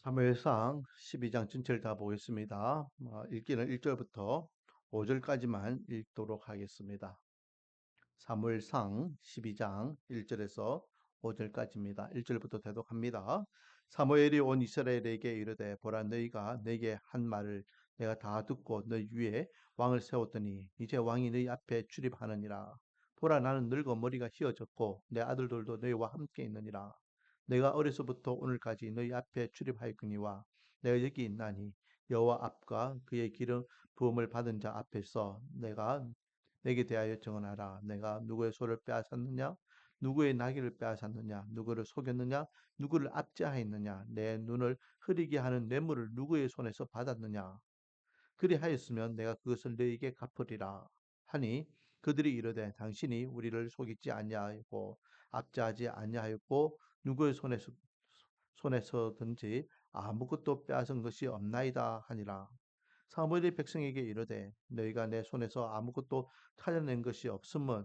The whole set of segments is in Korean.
사무엘상 12장 전체를 다 보겠습니다. 읽기는 1절부터 5절까지만 읽도록 하겠습니다. 사무엘상 12장 1절에서 5절까지입니다. 1절부터 대독합니다. 사무엘이 온 이스라엘에게 이르되 보라 너희가 내게 한 말을 내가 다 듣고 너희 위에 왕을 세웠더니 이제 왕이 너희 앞에 출입하느니라. 보라 나는 늙어 머리가 휘어졌고 내 아들들도 너희와 함께 있느니라. 내가 어려서부터 오늘까지 너희 앞에 출입하였거니와 내가 여기 있나니 여호와 앞과 그의 기름 부음을 받은 자 앞에서 내게 대하여 정언하라. 내가 누구의 소를 빼앗았느냐? 누구의 나귀를 빼앗았느냐? 누구를 속였느냐? 누구를 압제하였느냐? 내 눈을 흐리게 하는 뇌물을 누구의 손에서 받았느냐? 그리하였으면 내가 그것을 너희에게 갚으리라 하니 그들이 이르되 당신이 우리를 속이지 아니하였고 압제하지 아니하였고 누구의 손에서든지 아무것도 빼앗은 것이 없나이다 하니라. 사무엘이 백성에게 이르되 너희가 내 손에서 아무것도 찾아낸 것이 없음은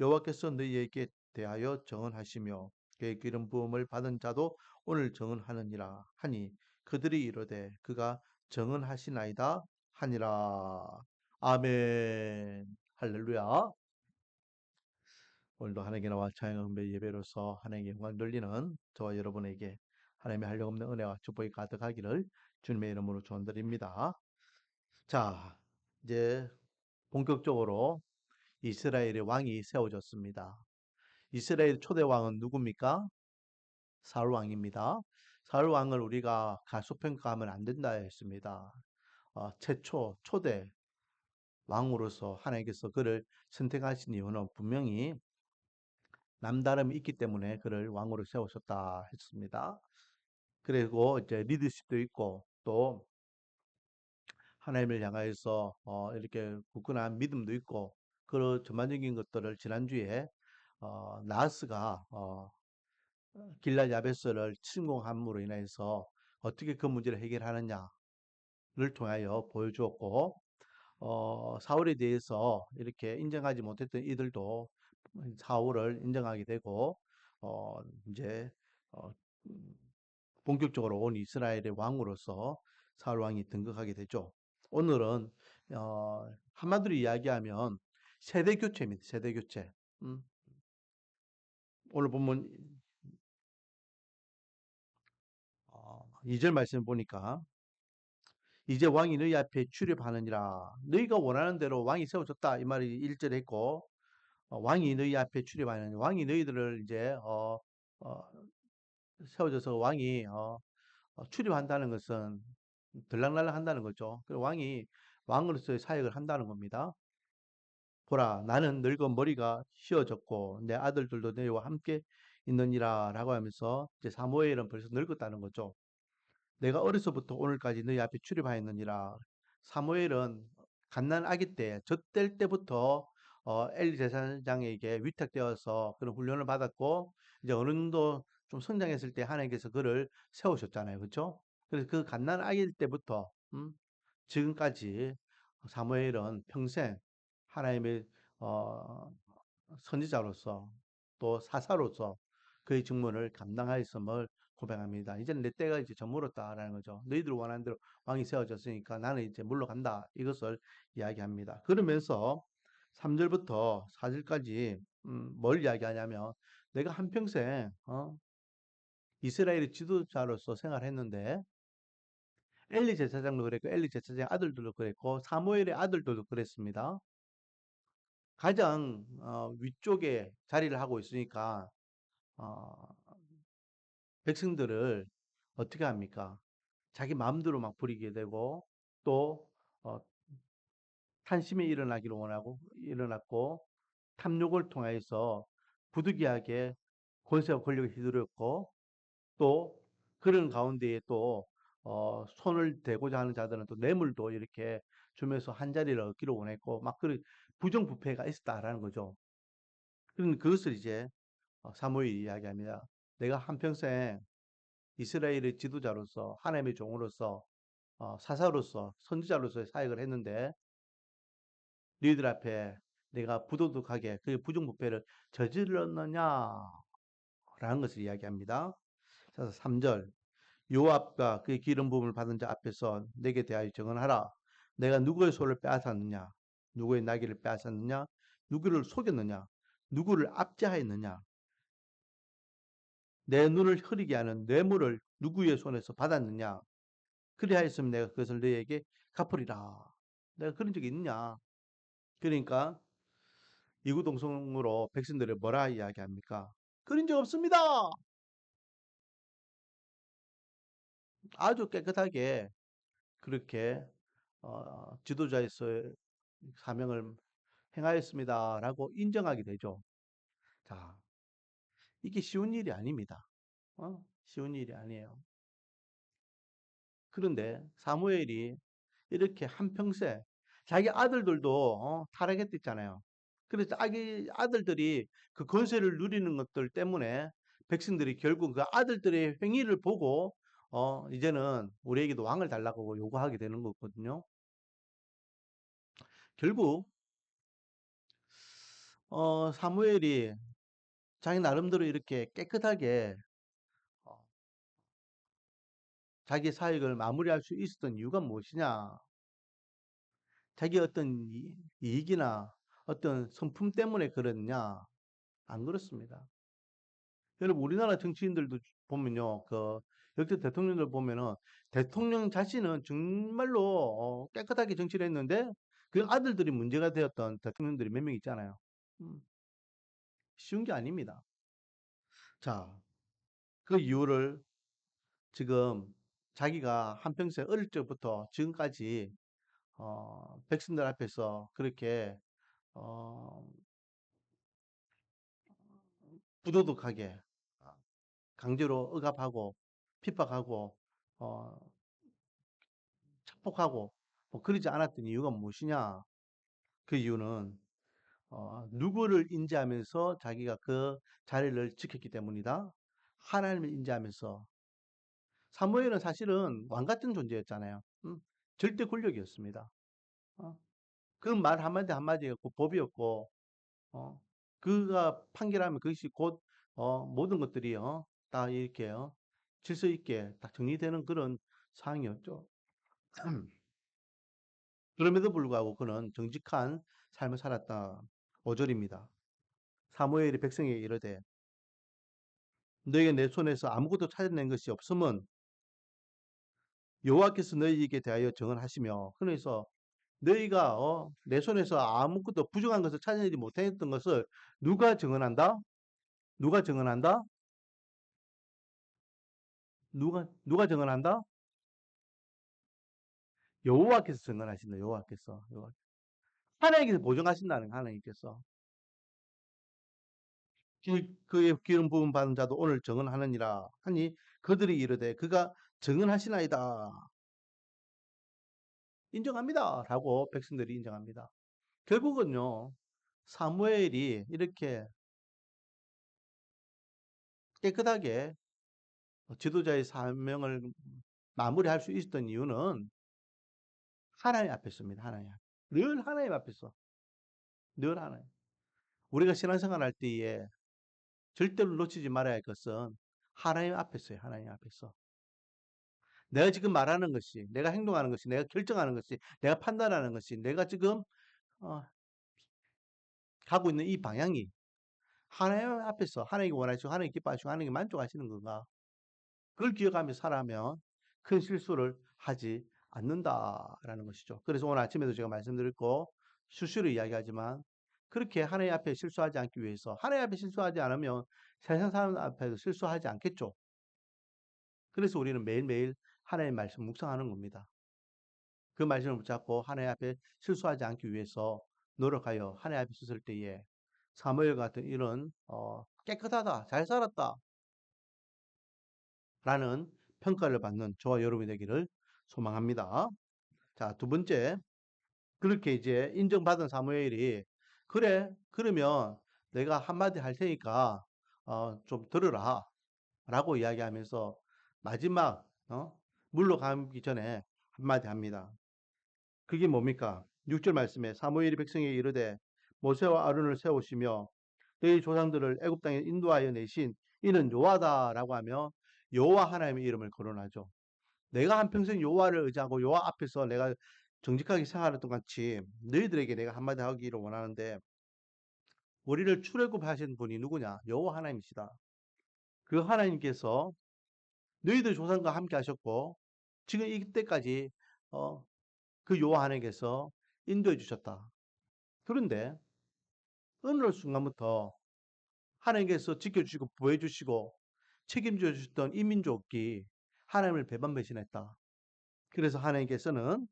여호와께서 너희에게 대하여 정언하시며 그의 기름 부음을 받은 자도 오늘 정언하느니라 하니 그들이 이르되 그가 정언하시나이다 하니라. 아멘. 할렐루야. 오늘도 하나님께 나와 찬양의 예배로서 하나님께 영광 돌리는 저와 여러분에게 하나님의 한량없는 은혜와 축복이 가득하기를 주님의 이름으로 축원드립니다. 자, 이제 본격적으로 이스라엘의 왕이 세워졌습니다. 이스라엘 초대 왕은 누굽니까? 사울 왕입니다. 사울 왕을 우리가 가소평가하면 안 된다 했습니다. 최초 초대 왕으로서 하나님께서 그를 선택하신 이유는 분명히 남다름이 있기 때문에 그를 왕으로 세우셨다 했습니다. 그리고 이제 리더십도 있고 또 하나님을 향하여서 이렇게 굳건한 믿음도 있고 그런 전반적인 것들을 지난주에 나하스가 길랏 야베스를 침공함으로 인해서 어떻게 그 문제를 해결하느냐를 통하여 보여주었고 사울에 대해서 이렇게 인정하지 못했던 이들도 사울을 인정하게 되고 이제 어, 음, 본격적으로 온 이스라엘의 왕으로서 사울 왕이 등극하게 되죠. 오늘은 한마디로 이야기하면 세대 교체입니다. 세대 교체. 음, 오늘 보면 2절 말씀 보니까 이제 왕이 너희 앞에 출입하느니라. 너희가 원하는 대로 왕이 세워졌다. 이 말이 1절에 있고 왕이 너희 앞에 출입하느니 왕이 너희들을 이제 어, 세워져서 왕이 출입한다는 것은 들락날락 한다는 거죠. 그 왕이 왕으로서의 사역을 한다는 겁니다. 보라, 나는 늙어 머리가 휘어졌고 내 아들들도 너희와 함께 있느니라 라고 하면서 이제 사무엘은 벌써 늙었다는 거죠. 내가 어려서부터 오늘까지 너희 앞에 출입하였느니라. 사무엘은 갓난 아기 때, 젖될 때부터 엘리 제사장에게 위탁되어서 그런 훈련을 받았고 이제 어느 정도 좀 성장했을 때 하나님께서 그를 세우셨잖아요, 그렇죠? 그래서 그 갓난 아기일 때부터 지금까지 사무엘은 평생 하나님의 어, 선지자로서 또 사사로서 그의 직분을 감당하였음을 고백합니다. 이제는 내 때가 이제 저물었다라는 거죠. 너희들 원하는 대로 왕이 세워졌으니까 나는 이제 물러간다. 이것을 이야기합니다. 그러면서 3절부터 4절까지 뭘 이야기하냐면 내가 한평생 이스라엘의 지도자로서 생활했는데 엘리 제사장도 그랬고 엘리 제사장 아들들도 그랬고 사무엘의 아들들도 그랬습니다. 가장 위쪽에 자리를 하고 있으니까 어, 백성들을 어떻게 합니까? 자기 마음대로 막 부리게 되고 또 어, 탄심이 일어나기를 원하고 일어났고 탐욕을 통해서 부득이하게 권세와 권력을 휘두르었고 또 그런 가운데에 또 손을 대고자 하는 자들은 또 뇌물도 이렇게 주면서 한 자리를 얻기를 원했고 막 그런 부정부패가 있었다라는 거죠. 그런 그것을 이제 사무엘이 이야기합니다. 내가 한평생 이스라엘의 지도자로서 하나님의 종으로서 사사로서 선지자로서의 사역을 했는데 너희들 앞에 내가 부도덕하게 그 부정부패를 저질렀느냐라는 것을 이야기합니다. 그래서 3절 요압과 그의 기름 부음을 받은 자 앞에서 내게 대하여 증언하라. 내가 누구의 소를 빼앗았느냐? 누구의 나귀를 빼앗았느냐? 누구를 속였느냐? 누구를 압제하였느냐? 내 눈을 흐리게 하는 뇌물을 누구의 손에서 받았느냐? 그리하였으면 내가 그것을 너에게 갚으리라. 내가 그런 적이 있느냐? 그러니까 이구동성으로 백성들을 뭐라 이야기합니까? 그런 적 없습니다. 아주 깨끗하게 그렇게 지도자에서의 사명을 행하였습니다라고 인정하게 되죠. 자, 이게 쉬운 일이 아닙니다. 쉬운 일이 아니에요. 그런데 사무엘이 이렇게 한평생 자기 아들들도 타락했댔잖아요. 그래서 자기 아들들이 그 권세를 누리는 것들 때문에 백성들이 결국 그 아들들의 행위를 보고 이제는 우리에게도 왕을 달라고 요구하게 되는 거거든요. 결국 사무엘이 자기 나름대로 이렇게 깨끗하게 어, 자기 사역을 마무리할 수 있었던 이유가 무엇이냐? 자기 어떤 이익이나 어떤 성품 때문에 그러느냐? 안 그렇습니다. 여러분, 우리나라 정치인들도 보면요, 역대 대통령들 보면은 대통령 자신은 정말로 깨끗하게 정치를 했는데 그 아들들이 문제가 되었던 대통령들이 몇 명 있잖아요. 음, 쉬운 게 아닙니다. 자, 그 이유를 지금 자기가 한평생 어릴 적부터 지금까지 백성들 앞에서 그렇게 어, 부도덕하게 강제로 억압하고 핍박하고 어, 착복하고 뭐 그러지 않았던 이유가 무엇이냐? 그 이유는 누구를 인지하면서 자기가 그 자리를 지켰기 때문이다. 하나님을 인지하면서 사무엘은 사실은 왕 같은 존재였잖아요. 절대 권력이었습니다. 어? 그 말 한마디 한마디가 그 법이었고 어? 그가 판결하면 그것이 곧 모든 것들이 다 이렇게 질서 있게 딱 정리되는 그런 상황이었죠. 그럼에도 불구하고 그는 정직한 삶을 살았다. 5절입니다. 사무엘이 백성에게 이르되 너희가 내 손에서 아무것도 찾아낸 것이 없음은 여호와께서 너희에게 대하여 증언하시며 그래서 너희가 내 손에서 아무것도 부정한 것을 찾아내지 못했던 것을 누가 증언한다? 누가 증언한다? 누가 증언한다? 여호와께서 증언하신다. 여호와께서. 하나님께서 보증하신다는 거야, 하나님께서. 그의 기름 부음 받은 자도 오늘 증언하느니라 하니 그들이 이르되 그가 증언하시나이다. 인정합니다. 라고 백성들이 인정합니다. 결국은요. 사무엘이 이렇게 깨끗하게 지도자의 사명을 마무리할 수 있었던 이유는 하나님 앞에 있습니다. 하나님 앞에. 늘 하나님 앞에서. 늘 하나님. 우리가 신앙생활 할 때에 절대로 놓치지 말아야 할 것은 하나님 앞에서요. 하나님 앞에서. 내가 지금 말하는 것이, 내가 행동하는 것이, 내가 결정하는 것이, 내가 판단하는 것이, 내가 지금 어, 가고 있는 이 방향이 하나님 앞에서 하나님이 원하시고 하나님이 기뻐하시고 하나님이 만족하시는 건가? 그걸 기억하며 살아면 큰 실수를 하지 않는다라는 것이죠. 그래서 오늘 아침에도 제가 말씀드렸고 수시로 이야기하지만 그렇게 하나님 앞에 실수하지 않기 위해서 하나님 앞에 실수하지 않으면 세상 사람 앞에도 실수하지 않겠죠. 그래서 우리는 매일매일 하나님의 말씀 묵상하는 겁니다. 그 말씀을 붙잡고 하나님 앞에 실수하지 않기 위해서 노력하여 하나님 앞에 섰을 때에 사무엘 같은 이런 깨끗하다, 잘 살았다 라는 평가를 받는 저와 여러분이 되기를 소망합니다. 자, 두 번째, 그렇게 이제 인정받은 사무엘이 그래, 그러면 내가 한마디 할 테니까 좀 들으라 라고 이야기하면서 마지막 물러가기 전에 한마디 합니다. 그게 뭡니까? 6절 말씀에 사무엘이 백성에게 이르되 모세와 아론을 세우시며 너희 조상들을 애굽 땅에 인도하여 내신 이는 여호와다라고 하며 여호와 하나님의 이름을 거론하죠. 내가 한평생 여호와를 의지하고 여호와 앞에서 내가 정직하게 생활했던 같이 너희들에게 내가 한마디 하기를 원하는데 우리를 출애굽하신 분이 누구냐? 여호와 하나님이시다. 그 하나님께서 너희들 조상과 함께 하셨고 지금 이때까지 어, 그 여호와 하나님께서 인도해 주셨다. 그런데 어느 순간부터 하나님께서 지켜주시고 보호해주시고 책임져 주셨던 이 민족이 하나님을 배반 배신했다. 그래서 하나님께서는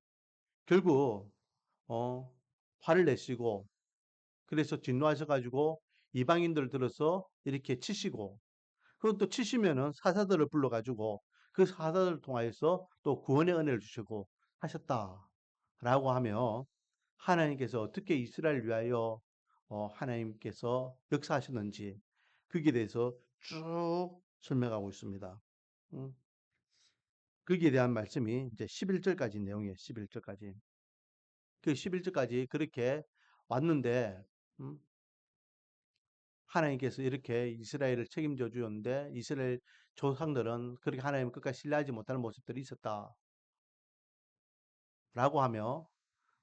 결국 어, 화를 내시고 그래서 진노하셔가지고 이방인들 들어서 이렇게 치시고 그리고 또 치시면은 사사들을 불러가지고 그 사사들을 통하여서 또 구원의 은혜를 주시고 하셨다라고 하며 하나님께서 어떻게 이스라엘 위하여 하나님께서 역사하셨는지 거기에 대해서 쭉 설명하고 있습니다. 음, 거기에 대한 말씀이 이제 11절까지 내용이에요. 11절까지. 그 11절까지 그렇게 왔는데 음, 하나님께서 이렇게 이스라엘을 책임져 주었는데 이스라엘 조상들은 그렇게 하나님을 끝까지 신뢰하지 못하는 모습들이 있었다라고 하며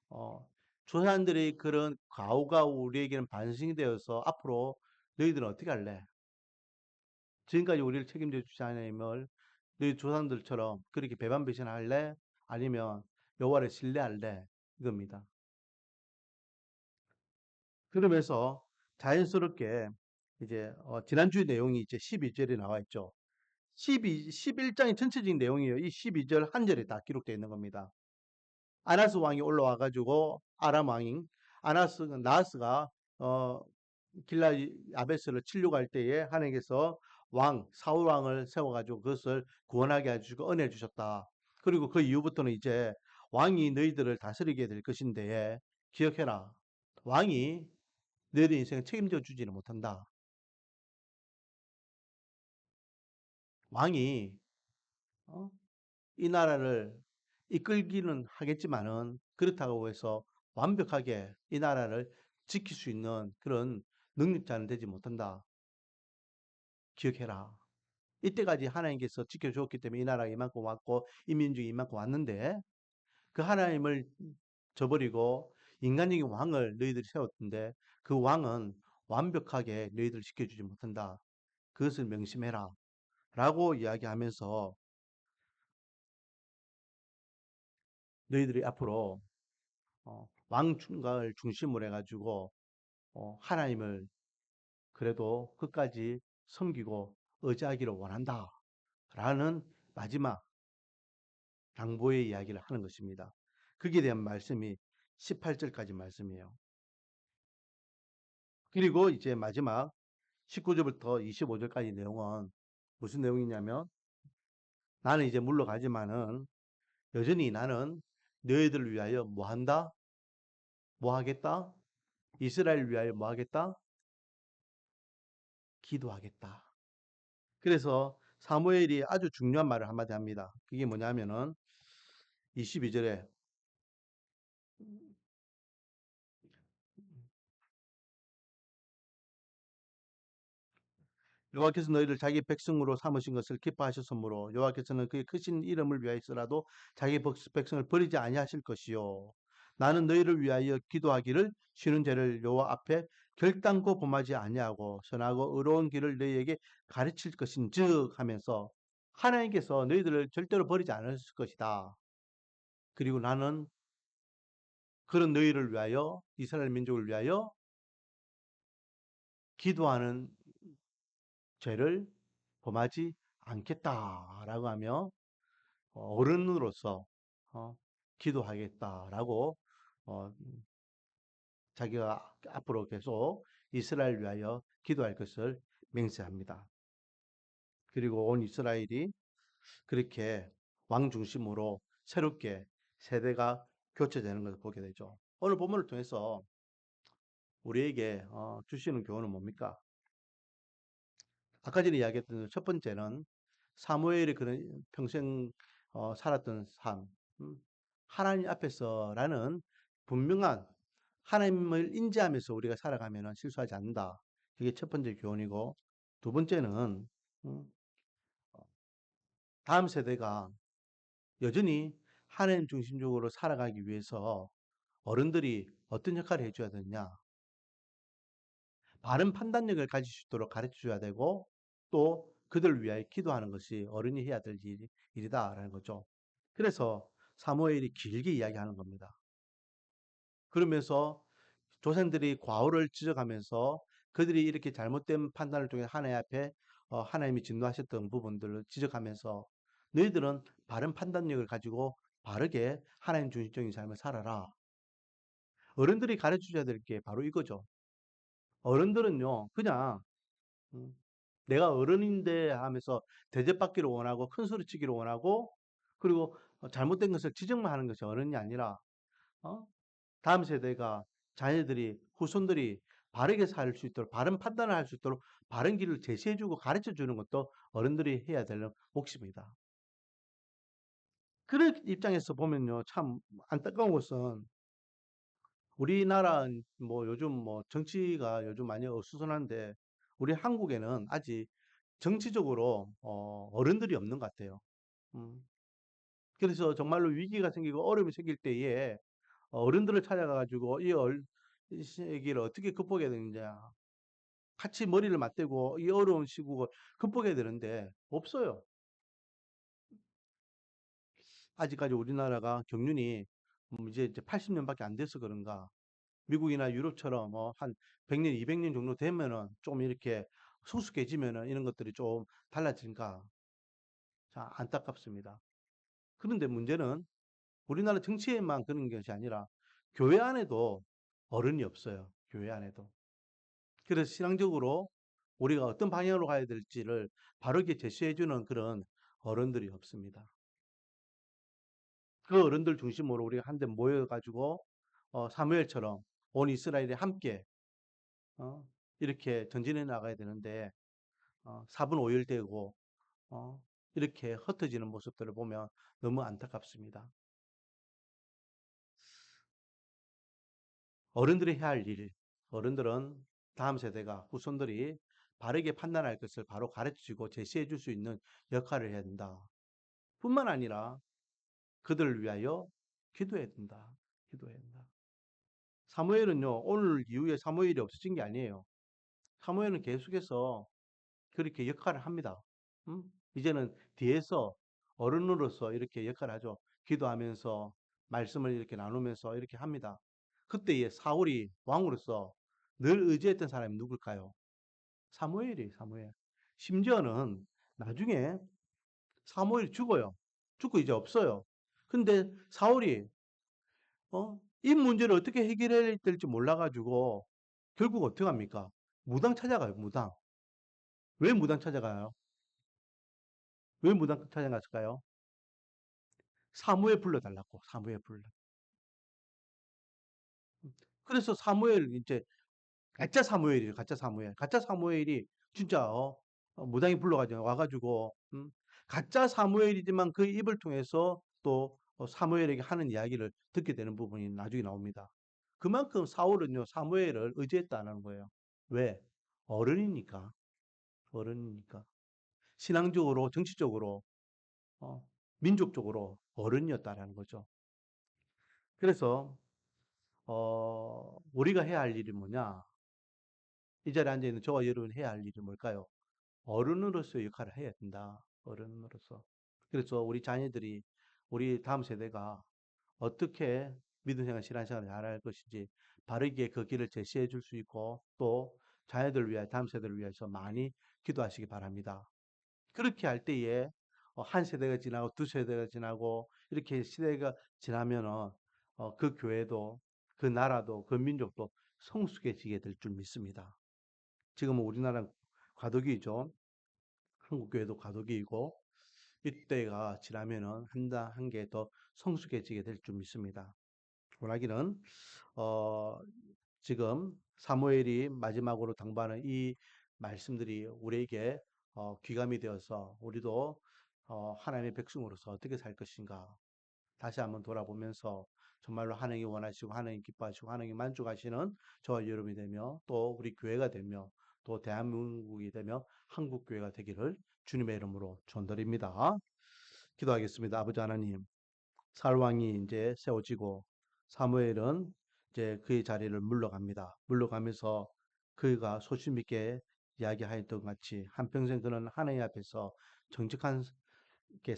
어, 조상들의 그런 과오가 우리에게는 반성이 되어서 앞으로 너희들은 어떻게 할래? 지금까지 우리를 책임져 주신 하나님을 너희 조상들처럼 그렇게 배반 배신할래? 아니면 여호와를 신뢰할래? 이겁니다. 그러면서 자연스럽게 이제 지난주 내용이 이제 12절에 나와 있죠. 11장의 전체적인 내용이에요. 이 12절 한 절에 다 기록되어 있는 겁니다. 아나스 왕이 올라와 가지고 아람 왕인 나하스가 어 길라 아베스를 치려고 할 때에 하나님께서 사울 왕을 세워 가지고 그것을 구원하게 해 주시고 은혜 주셨다. 그리고 그 이후부터는 이제 왕이 너희들을 다스리게 될 것인데 기억해라. 왕이 너희들 인생을 책임져 주지는 못한다. 왕이 어? 이 나라를 이끌기는 하겠지만은 그렇다고 해서 완벽하게 이 나라를 지킬 수 있는 그런 능력자는 되지 못한다. 기억해라. 이때까지 하나님께서 지켜주었기 때문에 이 나라가 이만큼 왔고 이 민족이 이만큼 왔는데 그 하나님을 저버리고 인간적인 왕을 너희들이 세웠던데 그 왕은 완벽하게 너희들을 지켜주지 못한다. 그것을 명심해라. 라고 이야기하면서 너희들이 앞으로 왕을 중심으로 해가지고 하나님을 그래도 끝까지 섬기고 의지하기를 원한다. 라는 마지막 당부의 이야기를 하는 것입니다. 거기에 대한 말씀이 18절까지 말씀이에요. 그리고 이제 마지막 19절부터 25절까지 내용은 무슨 내용이냐면 나는 이제 물러가지만은 여전히 나는 너희들을 위하여 뭐 한다? 뭐 하겠다? 이스라엘 위하여 뭐 하겠다? 기도하겠다. 그래서 사무엘이 아주 중요한 말을 한마디 합니다. 그게 뭐냐면은 22절에 여호와께서 너희를 자기 백성으로 삼으신 것을 기뻐하셨으므로 여호와께서는 그의 크신 이름을 위하여서라도 자기 백성을 버리지 아니하실 것이요 나는 너희를 위하여 기도하기를 쉬는 죄를 여호와 앞에 결단코 범하지 아니하고 선하고 의로운 길을 너희에게 가르칠 것인즉 하면서 하나님께서 너희들을 절대로 버리지 않으실 것이다. 그리고 나는 그런 너희를 위하여 이스라엘 민족을 위하여 기도하는 죄를 범하지 않겠다라고 하며 어른으로서 어, 기도하겠다라고 어, 자기가 앞으로 계속 이스라엘 위하여 기도할 것을 맹세합니다. 그리고 온 이스라엘이 그렇게 왕 중심으로 새롭게 세대가 교체되는 것을 보게 되죠. 오늘 본문을 통해서 우리에게 주시는 교훈은 뭡니까? 아까 전에 이야기했던 첫 번째는 사무엘이 그런 평생 살았던 삶, 음, 하나님 앞에서라는 분명한 하나님을 인지하면서 우리가 살아가면 실수하지 않는다. 그게 첫 번째 교훈이고 두 번째는 음, 다음 세대가 여전히 하나님 중심적으로 살아가기 위해서 어른들이 어떤 역할을 해줘야 되느냐? 바른 판단력을 가질 수 있도록 가르쳐 줘야 되고, 또 그들을 위하여 기도하는 것이 어른이 해야 될 일이다라는 거죠. 그래서 사무엘이 길게 이야기하는 겁니다. 그러면서 조상들이 과오를 지적하면서 그들이 이렇게 잘못된 판단을 통해 하나님 앞에 하나님이 진노하셨던 부분들을 지적하면서 너희들은 바른 판단력을 가지고 바르게 하나님 중심적인 삶을 살아라. 어른들이 가르쳐 줘야 될 게 바로 이거죠. 어른들은요, 그냥 음, 내가 어른인데 하면서 대접받기를 원하고 큰 소리 치기를 원하고 그리고 잘못된 것을 지적만 하는 것이 어른이 아니라 어? 다음 세대가 자녀들이 후손들이 바르게 살 수 있도록 바른 판단을 할 수 있도록 바른 길을 제시해주고 가르쳐주는 것도 어른들이 해야 되는 몫입니다. 그런 입장에서 보면요, 참 안타까운 것은 우리나라 뭐 요즘 뭐 정치가 요즘 많이 어수선한데 우리 한국에는 아직 정치적으로 어른들이 없는 것 같아요. 음. 그래서 정말로 위기가 생기고 어려움이 생길 때에 어른들을 찾아가가지고 이 시기를 어떻게 극복해야 되느냐. 같이 머리를 맞대고 이 어려운 시국을 극복해야 되는데 없어요. 아직까지 우리나라가 경륜이 이제 80년밖에 안 돼서 그런가. 미국이나 유럽처럼 한 100년, 200년 정도 되면은 좀 이렇게 성숙해지면은 이런 것들이 좀 달라진가. 자, 안타깝습니다. 그런데 문제는 우리나라 정치에만 그런 것이 아니라 교회 안에도 어른이 없어요. 교회 안에도. 그래서 신앙적으로 우리가 어떤 방향으로 가야 될지를 바르게 제시해주는 그런 어른들이 없습니다. 그 어른들 중심으로 우리가 한데 모여가지고 사무엘처럼 온 이스라엘이 함께 어, 이렇게 전진해 나가야 되는데 4분 5일 되고 이렇게 흩어지는 모습들을 보면 너무 안타깝습니다. 어른들이 해야 할 일, 어른들은 다음 세대가 후손들이 바르게 판단할 것을 바로 가르치고 제시해 줄 수 있는 역할을 해야 된다. 뿐만 아니라 그들을 위하여 기도해야 된다. 기도해야 된다. 사무엘은요, 오늘 이후에 사무엘이 없어진 게 아니에요. 사무엘은 계속해서 그렇게 역할을 합니다. 음? 이제는 뒤에서 어른으로서 이렇게 역할을 하죠. 기도하면서 말씀을 이렇게 나누면서 이렇게 합니다. 그때에 사울이 왕으로서 늘 의지했던 사람이 누굴까요? 사무엘이 사무엘. 심지어는 나중에 사무엘이 죽어요. 죽고 이제 없어요. 근데 사울이 이 문제를 어떻게 해결해야 될지 몰라가지고 결국 어떻게 합니까? 무당 찾아가요. 무당. 왜 무당 찾아가요? 왜 무당 찾아갔을까요? 사무엘 불러달라고. 사무엘 불러. 그래서 사무엘 이제 가짜 사무엘이에요. 가짜 사무엘. 가짜 사무엘이 진짜 무당이 불러가지고 와가지고 가짜 사무엘이지만 그 입을 통해서 또 사무엘에게 하는 이야기를 듣게 되는 부분이 나중에 나옵니다. 그만큼 사울은요 사무엘을 의지했다는 거예요. 왜? 어른이니까. 어른이니까. 신앙적으로, 정치적으로, 어, 민족적으로 어른이었다라는 거죠. 그래서 우리가 해야 할 일이 뭐냐? 이 자리에 앉아 있는 저와 여러분이 해야 할 일이 뭘까요? 어른으로서의 역할을 해야 된다. 어른으로서. 그래서 우리 자녀들이 우리 다음 세대가 어떻게 믿음 생활, 신앙 생활을 잘할 것인지 바르게 그 길을 제시해 줄 수 있고 또 자녀들을 위하여 다음 세대를 위해서 많이 기도하시기 바랍니다. 그렇게 할 때에 한 세대가 지나고 두 세대가 지나고 이렇게 시대가 지나면은 그 교회도 그 나라도 그 민족도 성숙해지게 될 줄 믿습니다. 지금은 우리나라 과도기죠. 한국 교회도 과도기이고 이때가 지나면은 한 개 더 성숙해지게 될 줄 믿습니다. 원하기는 어, 지금 사무엘이 마지막으로 당부하는 이 말씀들이 우리에게 귀감이 되어서 우리도 하나님의 백성으로서 어떻게 살 것인가 다시 한번 돌아보면서 정말로 하나님이 원하시고 하나님 기뻐하시고 하나님 만족하시는 저와 여러분이 되며 또 우리 교회가 되며 또 대한민국이 되며 한국교회가 되기를 주님의 이름으로 전드립니다. 기도하겠습니다. 아버지 하나님, 살왕이 이제 세워지고 사무엘은 이제 그의 자리를 물러갑니다. 물러가면서 그가 소신 있게 이야기하였던 같이 한평생 그는 하나님 앞에서 정직한 게